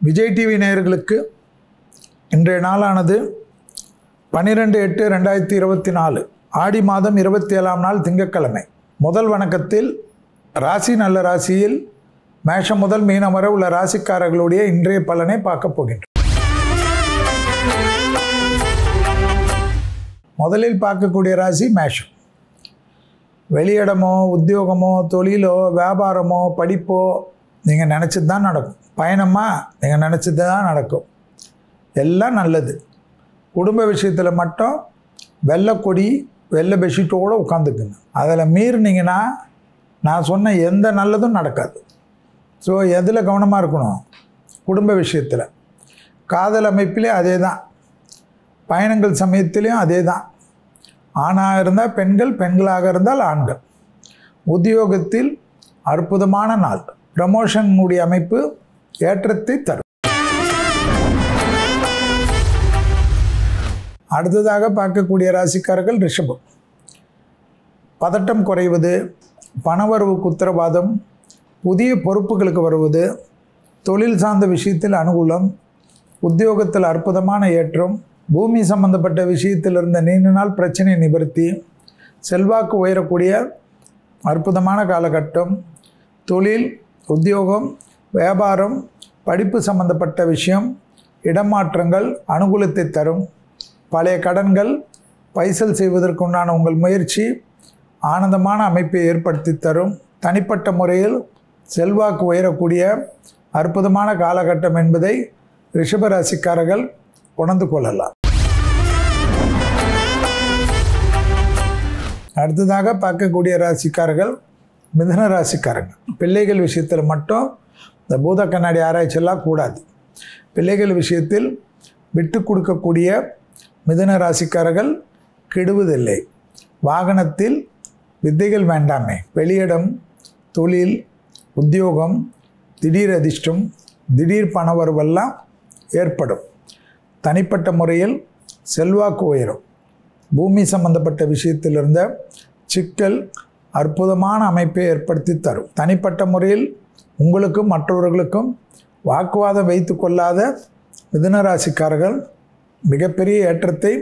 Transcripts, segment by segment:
Vijay TV நேயர்களுக்கு இன்றைய நாளானது 12/8/2024 ஆடி மாதம் 27ஆம் நாள் திங்கட்கிழமை. முதல் வணக்கத்தில் ராசி நல்ல ராசியில் மேஷம் முதல் மீனம் வரை உள்ள ராசிக்காரர்களுடைய இன்றைய பலனை பார்க்க போகின்றோம். முதலில் பார்க்கக்கூடிய ராசி மேஷம். வெளியிடமோ உத்தியோகமோ தொழிலோ வியாபாரமோ படிப்போ நீங்கள் நினச்சது தான் நடக்கும். பயணமா நீங்கள் நினச்சது தான் நடக்கும். எல்லாம் நல்லது. குடும்ப விஷயத்தில் மட்டும் வெள்ளை கொடி வெள்ளை பெட்ஷீட்டோடு உட்காந்துக்குங்க. அதில் மீறினீங்கன்னா நான் சொன்ன எந்த நல்லதும் நடக்காது. ஸோ எதில் கவனமாக இருக்கணும்? குடும்ப விஷயத்தில். காதல் அமைப்பிலே அதே தான், பயணங்கள் சமயத்திலையும் அதே தான். ஆணாக இருந்தால் பெண்கள், பெண்களாக இருந்தால் ஆண்கள். உத்தியோகத்தில் அற்புதமான நாள். ப்ரமோஷனுடைய அமைப்பு ஏற்றத்தை தரும். அடுத்ததாக பார்க்கக்கூடிய ராசிக்காரர்கள் ரிஷபம். பதட்டம் குறைவது, பணவரவுக்கு உத்தரவாதம், புதிய பொறுப்புகளுக்கு வருவது, தொழில் சார்ந்த விஷயத்தில் அனுகூலம், உத்தியோகத்தில் அற்புதமான ஏற்றம், பூமி சம்பந்தப்பட்ட விஷயத்தில் இருந்த நீண்ட நாள் பிரச்சனை நிவர்த்தி, செல்வாக்கு உயரக்கூடிய அற்புதமான காலகட்டம், தொழில் உத்தியோகம் வியாபாரம் படிப்பு சம்பந்தப்பட்ட விஷயம் இடமாற்றங்கள் அனுகூலத்தை தரும். பழைய கடன்கள் பைசல் செய்வதற்குண்டான உங்கள் முயற்சி ஆனந்தமான அமைப்பை ஏற்படுத்தி தரும். தனிப்பட்ட முறையில் செல்வாக்கு உயரக்கூடிய அற்புதமான காலகட்டம் என்பதை ரிஷபராசிக்காரர்கள் உணர்ந்து கொள்ளலாம். அடுத்ததாக பார்க்கக்கூடிய ராசிக்காரர்கள் மிதுன ராசிக்காரர்கள். பிள்ளைகள் விஷயத்தில் மட்டும் இந்த பூத கண்ணாடி ஆராய்ச்சியெல்லாம் கூடாது. பிள்ளைகள் விஷயத்தில் விட்டு கொடுக்கக்கூடிய மிதுன ராசிக்காரர்கள் கெடுவதில்லை. வாகனத்தில் வித்தைகள் வேண்டாமே. வெளியிடம் தொழில் உத்தியோகம் திடீர் அதிர்ஷ்டம் திடீர் பணவரவெல்லாம் ஏற்படும். தனிப்பட்ட முறையில் செல்வாக்கு உயரும். பூமி சம்பந்தப்பட்ட விஷயத்தில் இருந்த சிக்கல் அற்புதமான அமைப்பை ஏற்படுத்தி தரும். தனிப்பட்ட முறையில் உங்களுக்கும் மற்றவர்களுக்கும் வாக்குவாதம் வைத்து கொள்ளாத மிதுனராசிக்காரர்கள் மிகப்பெரிய ஏற்றத்தை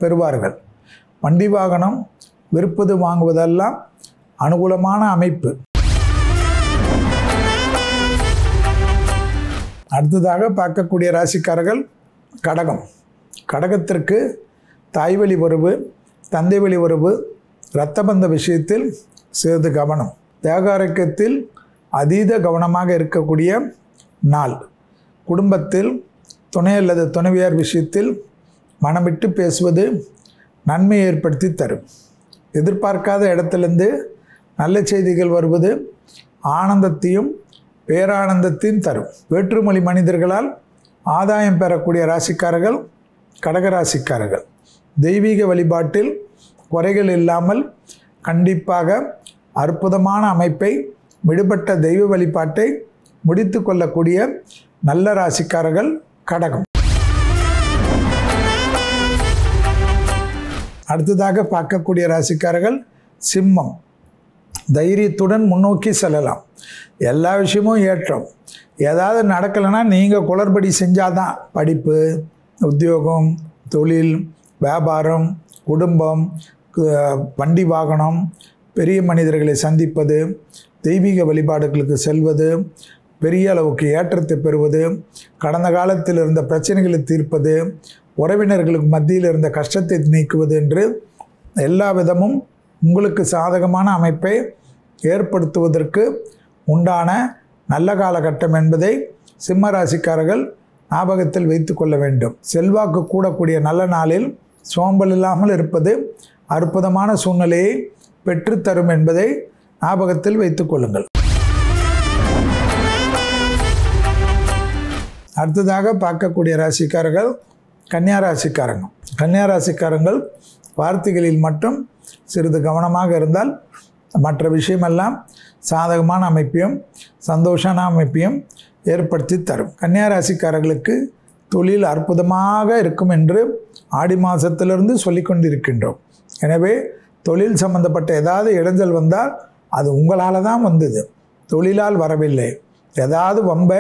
பெறுவார்கள். வண்டி வாகனம் விற்பது வாங்குவதெல்லாம் அனுகூலமான அமைப்பு. அடுத்ததாக பார்க்கக்கூடிய ராசிக்காரர்கள் கடகம். கடகத்திற்கு தாய் வழி உறவு தந்தை வழி உறவு இரத்தபந்த விஷயத்தில் சிறிது கவனம். தேக ஆரோக்கியத்தில் அதீத கவனமாக இருக்கக்கூடிய நாள். குடும்பத்தில் துணை அல்லது துணைவியார் விஷயத்தில் மனமிட்டு பேசுவது நன்மை ஏற்படுத்தி தரும். எதிர்பார்க்காத இடத்திலிருந்து நல்ல செய்திகள் வருவது ஆனந்தத்தையும் பேரானந்தத்தையும் தரும். வேற்றுமொழி மனிதர்களால் ஆதாயம் பெறக்கூடிய ராசிக்காரர்கள் கடகராசிக்காரர்கள். தெய்வீக வழிபாட்டில் குறைகள் இல்லாமல் கண்டிப்பாக அற்புதமான அமைப்பை விடுபட்ட தெய்வ வழிபாட்டை முடித்து கொள்ளக்கூடிய நல்ல ராசிக்காரர்கள் கடகம். அடுத்ததாக பார்க்கக்கூடிய ராசிக்காரர்கள் சிம்மம். தைரியத்துடன் முன்னோக்கி செல்லலாம். எல்லா விஷயமும் ஏற்றம். ஏதாவது நடக்கலைன்னா நீங்கள் குளறுபடி செஞ்சாதான். படிப்பு உத்தியோகம் தொழில் வியாபாரம் குடும்பம் வண்டி வாகனம் பெரிய மனிதர்களை சந்திப்பது தெய்வீக வழிபாடுகளுக்கு செல்வது பெரிய அளவுக்கு ஏற்றத்தை பெறுவது கடந்த காலத்தில் இருந்த பிரச்சனைகளை தீர்ப்பது உறவினர்களுக்கு மத்தியில் இருந்த கஷ்டத்தை நீக்குவது என்று எல்லா விதமும் உங்களுக்கு சாதகமான அமைப்பை ஏற்படுத்துவதற்கு உண்டான நல்ல காலகட்டம் என்பதை சிம்ம ராசிக்காரர்கள் ஞாபகத்தில் வைத்து கொள்ள வேண்டும். செல்வாக்கு கூடக்கூடிய நல்ல நாளில் சோம்பல் இல்லாமல் இருப்பது அற்புதமான சூழ்நிலையை பெற்றுத்தரும் என்பதை ஞாபகத்தில் வைத்துக் கொள்ளுங்கள். அடுத்ததாக பார்க்கக்கூடிய ராசிக்காரர்கள் கன்னியா ராசிக்காரங்க. கன்னியா ராசிக்காரங்கள் வார்த்தைகளில் மட்டும் சிறிது கவனமாக இருந்தால் மற்ற விஷயமெல்லாம் சாதகமான அமைப்பையும் சந்தோஷமான அமைப்பையும் ஏற்படுத்தி தரும். கன்னியா ராசிக்காரர்களுக்கு தொழில் அற்புதமாக இருக்கும் என்று ஆடி மாதத்திலிருந்து சொல்லிக்கொண்டிருக்கின்றோம். எனவே தொழில் சம்பந்தப்பட்ட ஏதாவது இடைஞ்சல் வந்தால் அது உங்களால் தான் வந்தது, தொழிலால் வரவில்லை. ஏதாவது வம்பை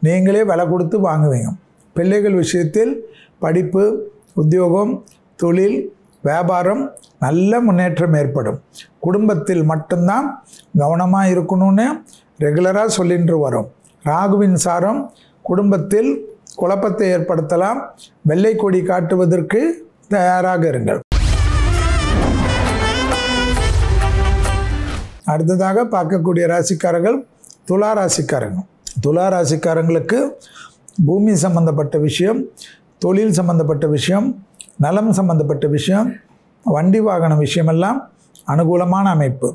நீங்களே விலை கொடுத்து வாங்குவீங்க. பிள்ளைகள் விஷயத்தில் படிப்பு, உத்தியோகம், தொழில், வியாபாரம் நல்ல முன்னேற்றம் ஏற்படும். குடும்பத்தில் மட்டும்தான் கவனமாக இருக்கணும்னு ரெகுலராக சொல்லிட்டு வரும். ராகுவின் சாரம் குடும்பத்தில் குழப்பத்தை ஏற்படுத்தலாம். வெள்ளை கொடி காட்டுவதற்கு தயாராக இருங்கள். அடுத்ததாக பார்க்கக்கூடிய ராசிக்காரர்கள் துலா ராசிக்காரங்க. துலா ராசிக்காரங்களுக்கு பூமி சம்பந்தப்பட்ட விஷயம், தொழில் சம்பந்தப்பட்ட விஷயம், நலம் சம்பந்தப்பட்ட விஷயம், வண்டி வாகன விஷயமெல்லாம் அனுகூலமான அமைப்பு.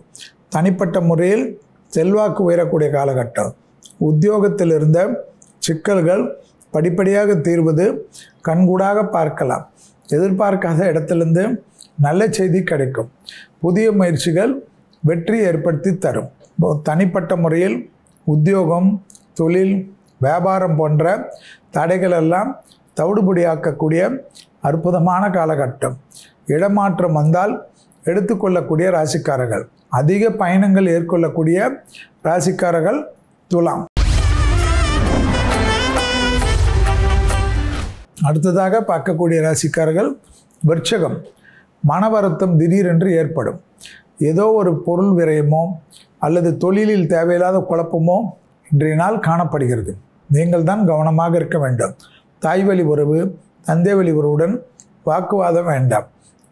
தனிப்பட்ட முறையில் செல்வாக்கு உயரக்கூடிய காலகட்டம். உத்தியோகத்தில் இருந்த சிக்கல்கள் படிப்படியாக தீர்வது கண்கூடாக பார்க்கலாம். எதிர்பார்க்காத இடத்திலிருந்து நல்ல செய்தி கிடைக்கும். புதிய முயற்சிகள் வெற்றி ஏற்படுத்தி தரும். தனிப்பட்ட முறையில் உத்தியோகம், தொழில், வியாபாரம் போன்ற தடைகள் எல்லாம் தவிடுபடியாக்கக்கூடிய அற்புதமான காலகட்டம். இடமாற்றம் வந்தால் எடுத்துக்கொள்ளக்கூடிய ராசிக்காரர்கள். அதிக பயணங்கள் ஏற்கொள்ளக்கூடிய ராசிக்காரர்கள் துலாம். அடுத்ததாக பார்க்கக்கூடிய ராசிக்காரர்கள் விருச்சகம். மன வருத்தம் திடீரென்று ஏற்படும். ஏதோ ஒரு பொருள் விரயமோ அல்லது தொழிலில் தேவையில்லாத குழப்பமோ இன்றைய நாள் காணப்படுகிறது. நீங்கள் தான் கவனமாக இருக்க வேண்டும். தாய்வழி உறவு, தந்தை வழி உறவுடன் வாக்குவாதம் வேண்டாம்.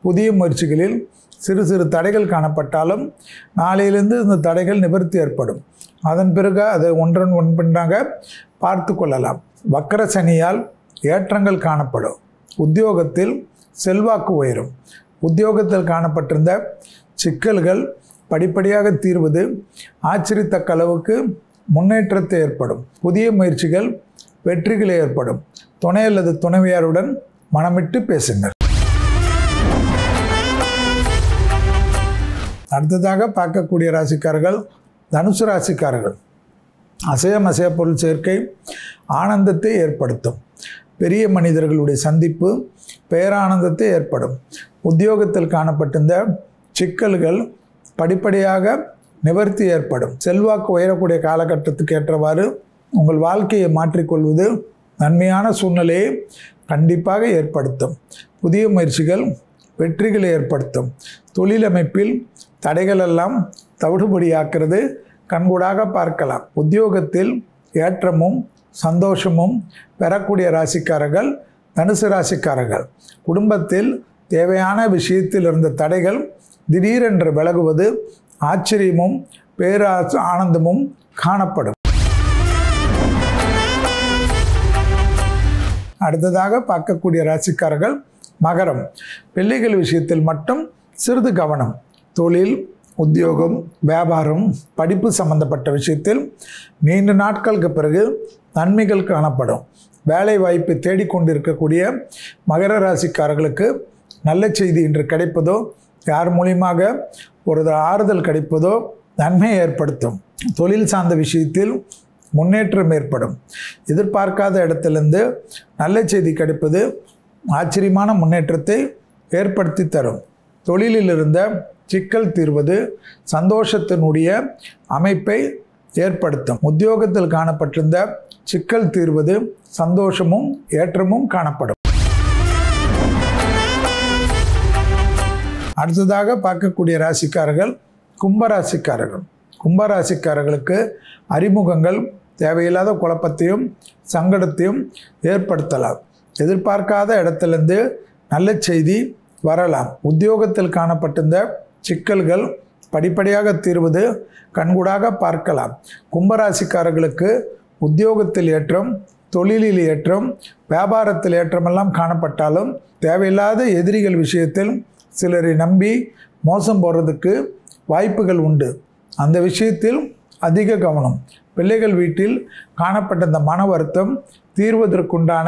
புதிய முயற்சிகளில் சிறு சிறு தடைகள் காணப்பட்டாலும் நாளையிலிருந்து இந்த தடைகள் நிவர்த்தி ஏற்படும். அதன் பிறகு அதை ஒன்றன் ஒன்றாக பார்த்து கொள்ளலாம். வக்கர சனியால் ஏற்றங்கள் காணப்படும். உத்தியோகத்தில் செல்வாக்கு உயரும். உத்தியோகத்தில் காணப்பட்டிருந்த சிக்கல்கள் படிப்படியாக தீர்வது ஆச்சரியத்தக்க அளவுக்கு முன்னேற்றத்தை ஏற்படும். புதிய முயற்சிகள் வெற்றிகளை ஏற்படும். துணை அல்லது துணைவியாருடன் மனமிட்டு பேசுங்கள். அடுத்ததாக பார்க்கக்கூடிய ராசிக்காரர்கள் தனுசு ராசிக்காரர்கள். அசைய பொருள் சேர்க்கை ஆனந்தத்தை ஏற்படுத்தும். பெரிய மனிதர்களுடைய சந்திப்பு பேரானந்தத்தை ஏற்படும். உத்தியோகத்தில் காணப்பட்டிருந்த சிக்கல்கள் படிப்படியாக நிவர்த்தி ஏற்படும். செல்வாக்கு உயரக்கூடிய காலகட்டத்துக்கு ஏற்றவாறு உங்கள் வாழ்க்கையை மாற்றிக்கொள்வது நன்மையான சூழ்நிலையை கண்டிப்பாக ஏற்படுத்தும். புதிய முயற்சிகள் வெற்றிகளை ஏற்படுத்தும். தொழிலமைப்பில் தடைகள் எல்லாம் தவிடுபடியாக்கிறது கண்கூடாக பார்க்கலாம். உத்தியோகத்தில் ஏற்றமும் சந்தோஷமும் பெறக்கூடிய ராசிக்காரர்கள் தனுசு ராசிக்காரர்கள். குடும்பத்தில் தேவையான விஷயத்தில் இருந்த தடைகள் திடீரென்று விலகுவது ஆச்சரியமும் ஆனந்தமும் காணப்படும். அடுத்ததாக பார்க்கக்கூடிய ராசிக்காரர்கள் மகரம். பிள்ளைகள் விஷயத்தில் மட்டும் சிறிது கவனம். தொழில், உத்தியோகம், வியாபாரம், படிப்பு சம்பந்தப்பட்ட விஷயத்தில் நீண்ட நாட்களுக்கு பிறகு நன்மைகள் காணப்படும். வேலை வாய்ப்பை தேடிக்கொண்டிருக்கக்கூடிய மகர ராசிக்காரர்களுக்கு நல்ல செய்தி இன்று கிடைப்பதோ, யார் மூலியமாக ஒரு ஆறுதல் கிடைப்பதோ நன்மை ஏற்படுத்தும். தொழில் சார்ந்த விஷயத்தில் முன்னேற்றம் ஏற்படும். எதிர்பார்க்காத இடத்திலிருந்து நல்ல செய்தி கிடைப்பது ஆச்சரியமான முன்னேற்றத்தை ஏற்படுத்தி தரும். தொழிலில் இருந்த சிக்கல் தீர்வது சந்தோஷத்தினுடைய அமைப்பை ஏற்படுத்தும். உத்தியோகத்தில் காணப்பட்டிருந்த சிக்கல் தீர்வது சந்தோஷமும் ஏற்றமும் காணப்படும். அடுத்ததாக பார்க்கக்கூடிய ராசிக்காரர்கள் கும்பராசிக்காரர்கள். கும்பராசிக்காரர்களுக்கு அறிமுகங்கள் தேவையில்லாத குழப்பத்தையும் சங்கடத்தையும் ஏற்படுத்தலாம். எதிர்பார்க்காத இடத்திலிருந்து நல்ல செய்தி வரலாம். உத்தியோகத்தில் காணப்பட்டிருந்த சிக்கல்கள் படிப்படியாக தீர்வது கண்கூடாக பார்க்கலாம். கும்பராசிக்காரர்களுக்கு உத்தியோகத்தில் ஏற்றம், தொழிலில் ஏற்றம், வியாபாரத்தில் ஏற்றமெல்லாம் காணப்பட்டாலும் தேவையில்லாத எதிரிகள் விஷயத்தில் சிலரை நம்பி மோசம் போடுறதுக்கு வாய்ப்புகள் உண்டு. அந்த விஷயத்தில் அதிக கவனம். பிள்ளைகள் வீட்டில் காணப்பட்ட இந்த மன வருத்தம் தீர்வதற்குண்டான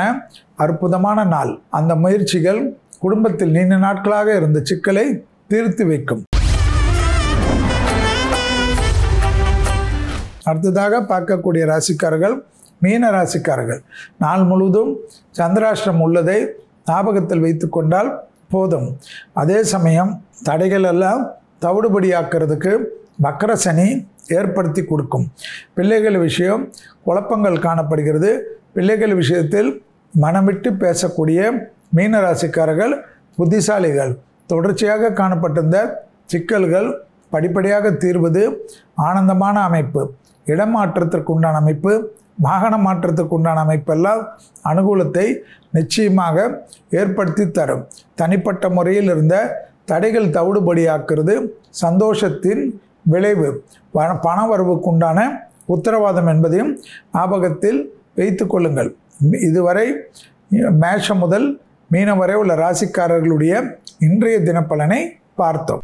அற்புதமான நாள். அந்த முயற்சிகள் குடும்பத்தில் நீண்ட நாட்களாக இருந்த சிக்கலை தீர்த்து வைக்கும். அடுத்ததாக பார்க்கக்கூடிய ராசிக்காரர்கள் மீன ராசிக்காரர்கள். நாள் முழுவதும் சந்திராஷ்டிரம் உள்ளதை ஞாபகத்தில் வைத்து கொண்டால் போதும். அதே சமயம் தடைகள் எல்லாம் தவிடுபடியாக்கிறதுக்கு வக்கர சனி ஏற்படுத்தி கொடுக்கும். பிள்ளைகள் விஷயம் குழப்பங்கள் காணப்படுகிறது. பிள்ளைகள் விஷயத்தில் மனமிட்டு பேசக்கூடிய மீனராசிக்காரர்கள் புத்திசாலிகள். தொடர்ச்சியாக காணப்பட்டிருந்த சிக்கல்கள் படிப்படியாக தீர்வது ஆனந்தமான அமைப்பு. இடமாற்றத்திற்கு உண்டான அமைப்பு, வாகன மாற்றத்துக்கு உண்டான அமைப்பெல்லாம் அனுகூலத்தை நிச்சயமாக ஏற்படுத்தி தரும். தனிப்பட்ட முறையில் இருந்த தடைகள் தவிடுபடியாக்குறது சந்தோஷத்தின் விளைவு. பண வரவுக்கு உண்டான உத்தரவாதம் என்பதையும் ஞாபகத்தில் வைத்து கொள்ளுங்கள். இதுவரை மேஷம் முதல் மீனம் வரை உள்ள ராசிக்காரர்களுடைய இன்றைய தினப்பலனை பார்த்தோம்.